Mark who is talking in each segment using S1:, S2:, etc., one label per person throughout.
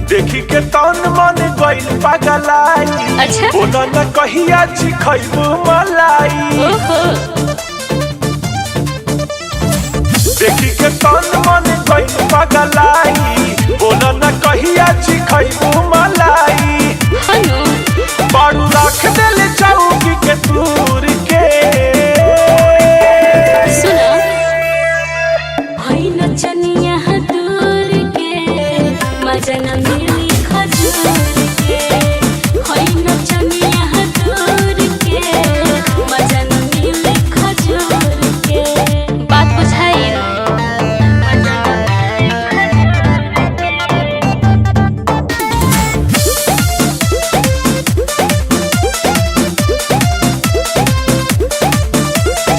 S1: देखी के तन मन गइल पागलाई।
S2: अच्छा
S1: बोला न कहिया छी खइबू मलाई। देखी के तन मन गइल पागलाई। बोला न कहिया छी खइबू मलाई। बारू रख देले चौकी के दूर के।
S2: सुना भइल चनिया दूर के मजा न मिली खजूर के। भइल चनिया दूर के मजा न मिली खजूर के। बात बुझाई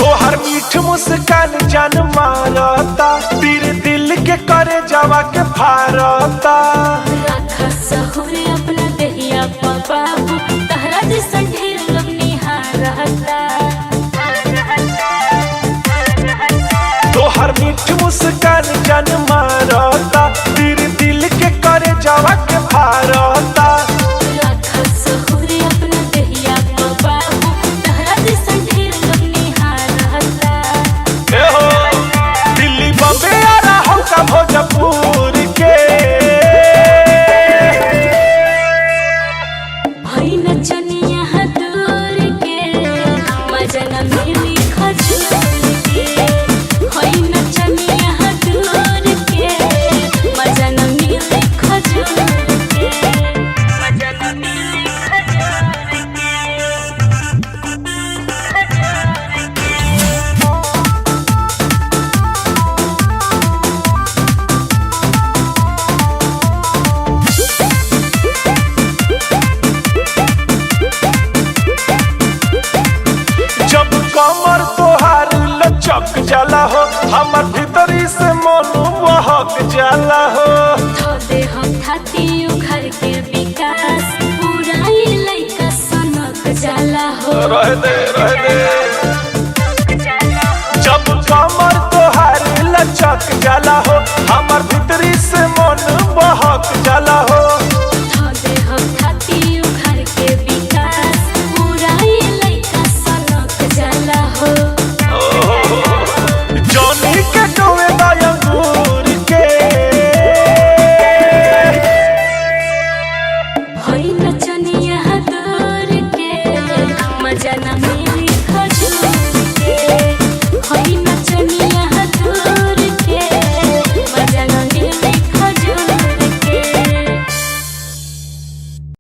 S1: तोहर मीठ मुस्कान जान मारता। तीर दिल के करे जावा के फारता।
S2: रखा सहुरे अपना दहिया बाबू तहरा जैसा ढेर लोग निहारता।
S1: तोहर मीठ मुस्कान जान मारता। तीर दिल के करे जावा के फारता।
S2: रखा सहुरे अपना दहिया बाबू तहरा जैसा ढेर लोग निहारता।
S1: ए हो दिल्ली बम्बे आ रहा का भोजपुर के।
S2: भइल चनिया दूर के मजा न मिली खजूर के। भइल चनिया दूर के मजा न मिली खजूर के। मजा न मिली खजूर
S1: जब कमर तोहार लचक जाला हो। हमर भीतरी से मन बहक जाला हो।
S2: दे हम थाती उघर के विकास पूरा ये लइका सनक जाला हो।
S1: रह दे जब कमर तोहार लचक जाला हो। हमर भीतरी से मन बहक जाला हो।
S2: दे हम थाती उघर के विकास पूरा ये लइका सनक जाला हो।
S1: जॉनी के डोवे अंगूर के।
S2: भइल चनिया दूर के मजा न मिली